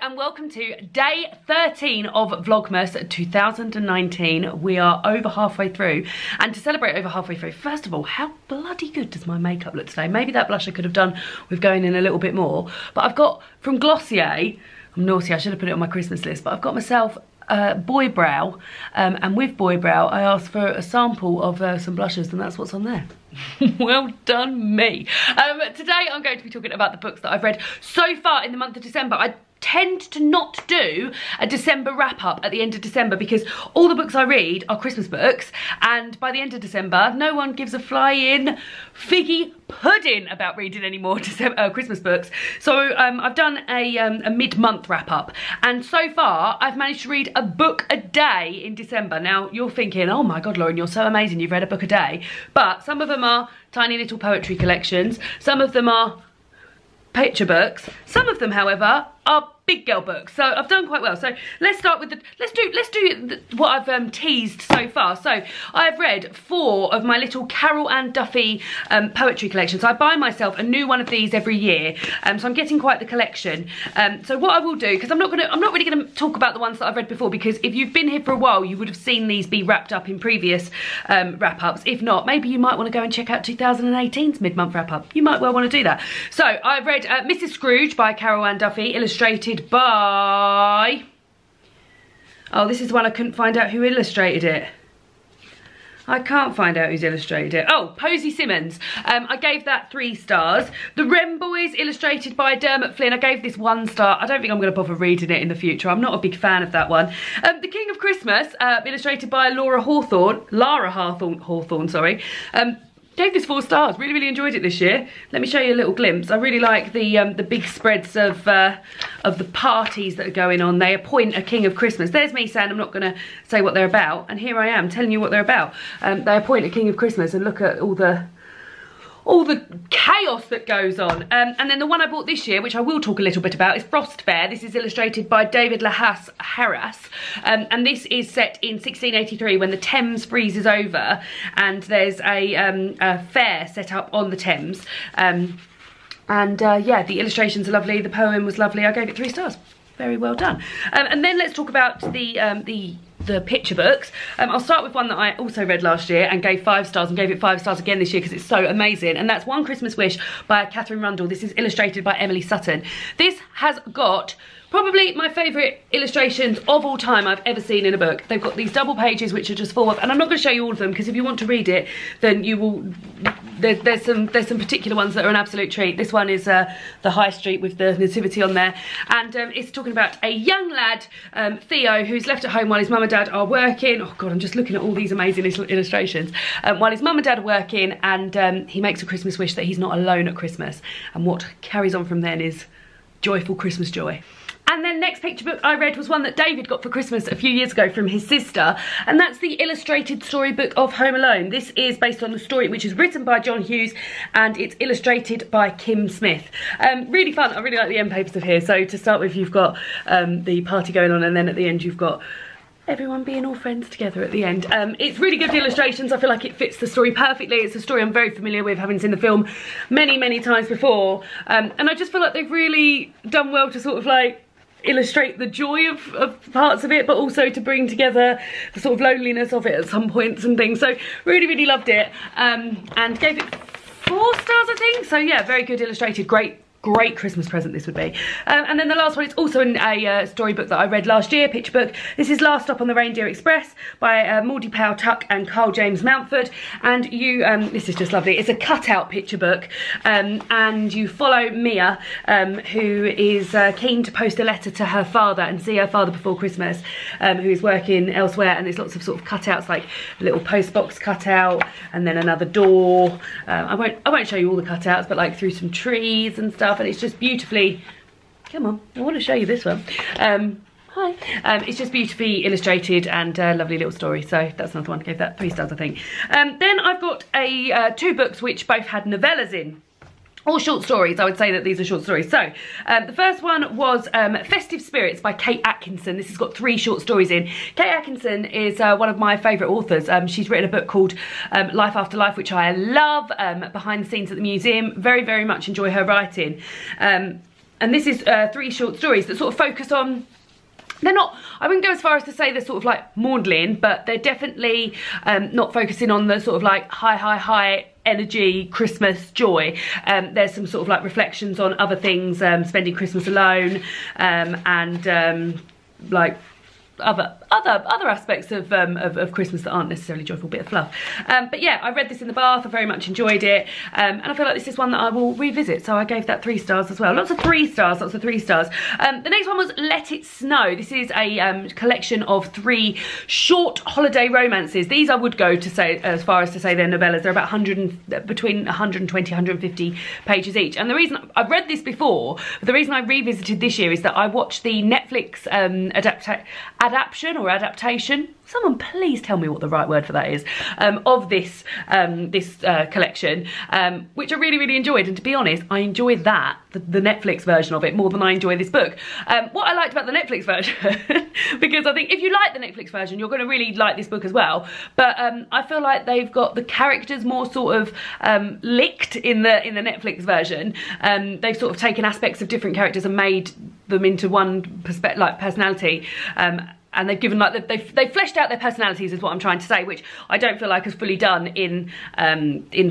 and welcome to day 13 of Vlogmas 2019. We are over halfway through, and to celebrate over halfway through, first of all, how bloody good does my makeup look today? Maybe that blush I could have done with going in a little bit more, but I've got from Glossier, I'm naughty, I should have put it on my Christmas list, but I've got myself Boy Brow, and with Boy Brow I asked for a sample of some blushes, and that's what's on there. Well done me. Today I'm going to be talking about the books that I've read so far in the month of December. I tend to not do a December wrap up at the end of December because all the books I read are Christmas books, and by the end of December no one gives a flying figgy pudding about reading any more Christmas books. So I've done a mid-month wrap up, and so far I've managed to read a book a day in December. Now you're thinking, oh my god Lauren, you're so amazing, you've read a book a day, but some of them are tiny little poetry collections, some of them are picture books, some of them however are big girl books, so I've done quite well. So let's start with the let's do what I've teased so far. So I've read 4 of my little Ann Duffy poetry collections. I buy myself a new one of these every year, so I'm getting quite the collection. So what I will do, because I'm not really gonna talk about the ones that I've read before, because if you've been here for a while you would have seen these be wrapped up in previous wrap-ups. If not, maybe you might want to go and check out 2018's mid-month wrap-up. You might well want to do that. So I've read Mrs. Scrooge by Ann Duffy, illustrated by, oh, this is the one I couldn't find out who illustrated it. I can't find out who's illustrated it. Oh, Posy Simmons. I gave that 3 stars. The Wren Boys, illustrated by Dermot Flynn. I gave this 1 star. I don't think I'm going to bother reading it in the future. I'm not a big fan of that one. The King of Christmas, illustrated by Lara Hawthorne, sorry. Gave this 4 stars. Really enjoyed it this year. Let me show you a little glimpse. I really like the big spreads of the parties that are going on. They appoint a King of Christmas. There's me saying I'm not going to say what they're about, and here I am telling you what they're about. They appoint a King of Christmas, and look at all the chaos that goes on. And then the one I bought this year, which I will talk a little bit about, is Frost Fair. This is illustrated by David Harras, and this is set in 1683 when the Thames freezes over, and there's a fair set up on the Thames. Yeah, the illustrations are lovely, the poem was lovely. I gave it 3 stars. Very well done. And then let's talk about the picture books. I'll start with one that I also read last year and gave 5 stars, and gave it 5 stars again this year because it's so amazing, and that's One Christmas Wish by Catherine Rundle. This is illustrated by Emily Sutton. This has got probably my favourite illustrations of all time I've ever seen in a book. They've got these double pages which are just full of, and I'm not going to show you all of them because if you want to read it then you will, there's some particular ones that are an absolute treat. This one is the High Street with the nativity on there, and it's talking about a young lad, Theo, who's left at home while his mum and dad are working. Oh god, I'm just looking at all these amazing illustrations. While his mum and dad are working, and he makes a Christmas wish that he's not alone at Christmas, and what carries on from then is joyful Christmas joy. And then next picture book I read was one that David got for Christmas a few years ago from his sister, and that's the illustrated storybook of Home Alone. This is based on the story which is written by John Hughes, and it's illustrated by Kim Smith. Really fun. I really like the end papers of here. So to start with, you've got the party going on, and then at the end you've got everyone being all friends together at the end. It's really good illustrations. I feel like it fits the story perfectly. It's a story I'm very familiar with, having seen the film many times before, and I just feel like they've really done well to sort of like illustrate the joy of parts of it, but also to bring together the sort of loneliness of it at some points and things. So really loved it, and gave it 4 stars I think. So yeah, very good illustrated, great Christmas present this would be. And then the last one is also in a storybook that I read last year, picture book. This is Last Stop on the Reindeer Express by Maudie Powell Tuck and Carl James Mountford, and you this is just lovely. It's a cutout picture book, and you follow Mia, who is keen to post a letter to her father and see her father before Christmas, who is working elsewhere, and there's lots of sort of cutouts, like a little post box cutout, and then another door. I won't show you all the cutouts, but like through some trees and stuff. And it's just beautifully, come on, I want to show you this one. Hi. It's just beautifully illustrated and a lovely little story. So that's another one. I gave that 3 stars I think. Then I've got 2 books which both had novellas in. All short stories. I would say that these are short stories. So the first one was Festive Spirits by Kate Atkinson. This has got 3 short stories in. Kate Atkinson is one of my favourite authors. She's written a book called Life After Life, which I love, behind the scenes at the museum. Very much enjoy her writing. and this is 3 short stories that sort of focus on, they're not, I wouldn't go as far as to say they're sort of like maudlin, but they're definitely not focusing on the sort of like high energy Christmas joy. There's some sort of like reflections on other things, spending Christmas alone, and like other aspects of Christmas that aren't necessarily joyful, bit of fluff. But yeah, I read this in the bath, I very much enjoyed it, and I feel like this is one that I will revisit, so I gave that 3 stars as well. Lots of 3 stars, lots of 3 stars. The next one was Let It Snow. This is a collection of 3 short holiday romances. These I would go to say, as far as to say they're novellas. They're about between 120, 150 pages each. And the reason, I've read this before, but the reason I revisited this year is that I watched the Netflix adaptation, someone please tell me what the right word for that is, of this collection, which I really enjoyed. And to be honest, I enjoyed that, the Netflix version of it, more than I enjoy this book. What I liked about the Netflix version, because I think if you like the Netflix version, you're going to really like this book as well, but I feel like they've got the characters more sort of licked in the Netflix version. They've sort of taken aspects of different characters and made them into one personality, and they've given like they've fleshed out their personalities, is what I'm trying to say, which I don't feel like is fully done in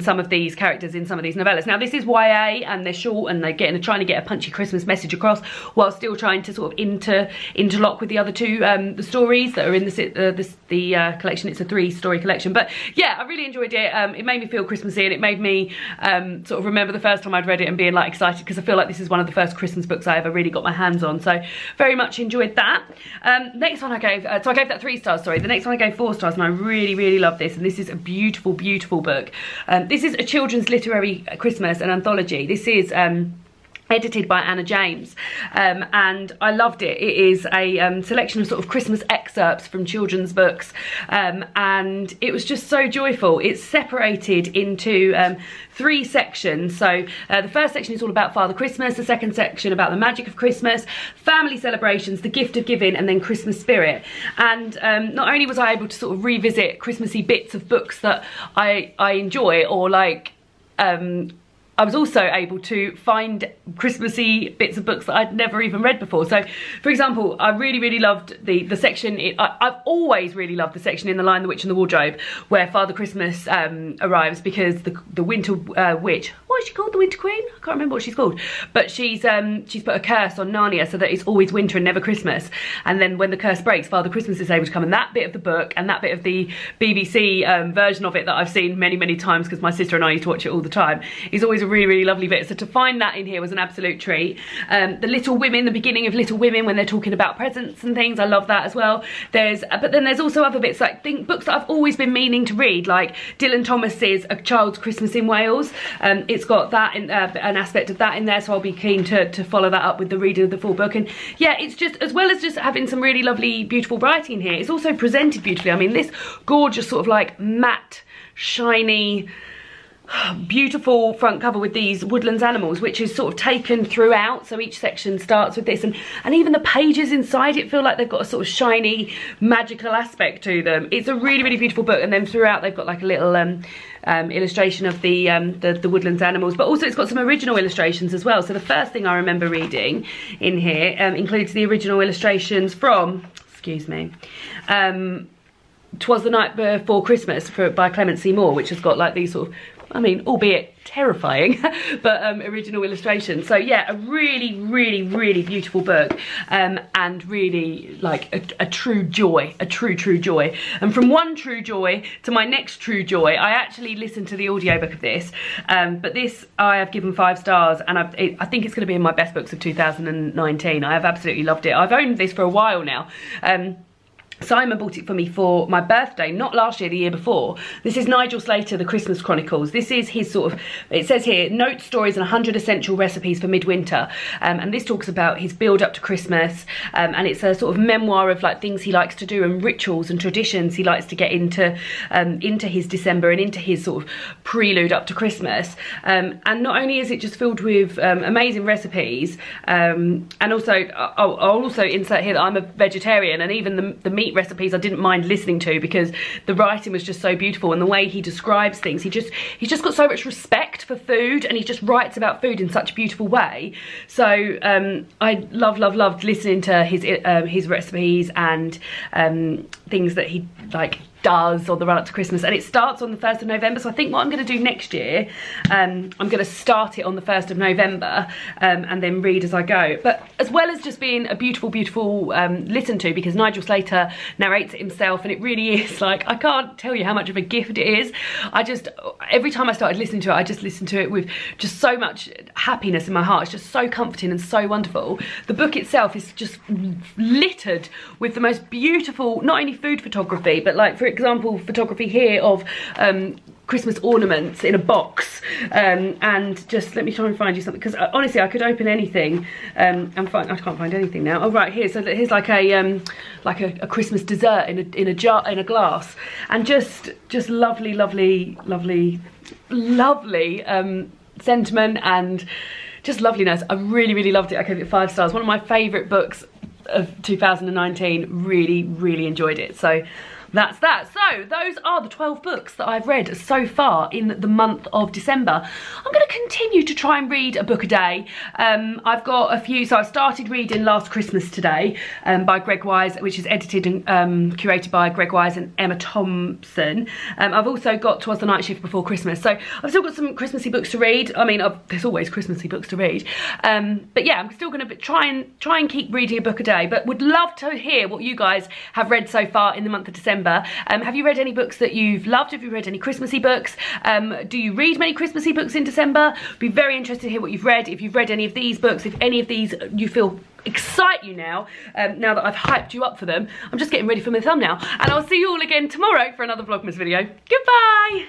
some of these characters in some of these novellas. Now this is YA and they're short and they're trying to get a punchy Christmas message across while still trying to sort of interlock with the other 2 the stories that are in the collection. It's a 3-story collection, but yeah, I really enjoyed it. It made me feel Christmassy, and it made me sort of remember the first time I'd read it and being like excited, because I feel like this is one of the first Christmas books I ever really got my hands on, so very much enjoyed that. Next one I gave, so I gave that 3 stars, sorry. The next one I gave 4 stars, and I really love this, and this is a beautiful book. This is A Children's Literary Christmas, an anthology. This is edited by Anna James, and I loved it. It is a selection of sort of Christmas excerpts from children's books, and it was just so joyful. It's separated into 3 sections. So the first section is all about Father Christmas, the second section about the magic of Christmas, family celebrations, the gift of giving, and then Christmas spirit. And not only was I able to sort of revisit Christmassy bits of books that I enjoy, or like I was also able to find Christmassy bits of books that I'd never even read before. So, for example, I really loved the section, I've always really loved the section in The Lion, the Witch and the Wardrobe, where Father Christmas arrives, because the Winter Witch, what is she called, the Winter Queen? I can't remember what she's called, but she's put a curse on Narnia so that it's always winter and never Christmas. And then when the curse breaks, Father Christmas is able to come, and that bit of the book and that bit of the BBC version of it that I've seen many times, because my sister and I used to watch it all the time, is always a really lovely bit. So to find that in here was an absolute treat. The Little Women, the beginning of Little Women, when they're talking about presents and things, I love that as well. But then there's also other bits, like books that I've always been meaning to read, like Dylan Thomas's A Child's Christmas in Wales. It's got that in, an aspect of that in there, so I'll be keen to follow that up with the reading of the full book. And yeah, it's just, as well as just having some really lovely beautiful writing in here, it's also presented beautifully. I mean, this gorgeous sort of like matte, shiny, beautiful front cover with these woodlands animals, which is sort of taken throughout, so each section starts with this, and even the pages inside it feel like they've got a sort of shiny, magical aspect to them. It's a really beautiful book, and then throughout they've got like a little illustration of the woodlands animals, but also it's got some original illustrations as well. So the first thing I remember reading in here includes the original illustrations from, excuse me, 'Twas the Night Before Christmas by Clement C. Moore, which has got like these sort of, I mean, albeit terrifying, but original illustrations. So yeah, a really beautiful book, and really like a true joy, a true joy. And from one true joy to my next true joy, I actually listened to the audiobook of this, but this I have given 5 stars, and I think it's going to be in my best books of 2019. I have absolutely loved it. I've owned this for a while now. Simon bought it for me for my birthday, not last year, the year before. This is Nigel Slater, The Christmas Chronicles. This is his sort of, it says here, notes, stories and 100 essential recipes for midwinter. And this talks about his build up to Christmas. And it's a sort of memoir of like things he likes to do and rituals and traditions he likes to get into his December and into his sort of prelude up to Christmas. And not only is it just filled with amazing recipes, and also, I'll also insert here that I'm a vegetarian, and even the meat meat recipes I didn't mind listening to, because the writing was just so beautiful, and the way he describes things, he's just got so much respect for food, and he just writes about food in such a beautiful way. So I loved listening to his recipes and things that he like does on the run up to Christmas. And it starts on the 1st of November, so I think what I'm going to do next year, I'm going to start it on the 1st of November and then read as I go. But as well as just being a beautiful listen to, because Nigel Slater narrates it himself, and it really is like, I can't tell you how much of a gift it is. Every time I started listening to it, I just listened to it with just so much happiness in my heart. It's just so comforting and so wonderful. The book itself is just littered with the most beautiful, not only food photography, but like, for example, photography here of Christmas ornaments in a box, and just let me try and find you something, because honestly I could open anything and find, I can't find anything now. Oh right, here, so here's like a Christmas dessert in a jar, in a glass, and just lovely sentiment and just loveliness. I really loved it. I gave it 5 stars. One of my favourite books of 2019. Really enjoyed it. So that's that. So those are the 12 books that I've read so far in the month of December. I'm going to continue to try and read a book a day. I've got a few, so I started reading Last Christmas today by Greg Wise, which is edited and curated by Greg Wise and Emma Thompson. I've also got 'Twas the Night Shift Before Christmas, so I've still got some Christmassy books to read. I mean, there's always Christmassy books to read, but yeah, I'm still going to try and keep reading a book a day, but would love to hear what you guys have read so far in the month of December. Have you read any books that you've loved? Have you read any Christmassy books? Do you read many Christmassy books in December? Be very interested to hear what you've read. If you've read any of these books, if any of these you feel excite you now, now that I've hyped you up for them. I'm just getting ready for my thumbnail, and I'll see you all again tomorrow for another Vlogmas video. Goodbye!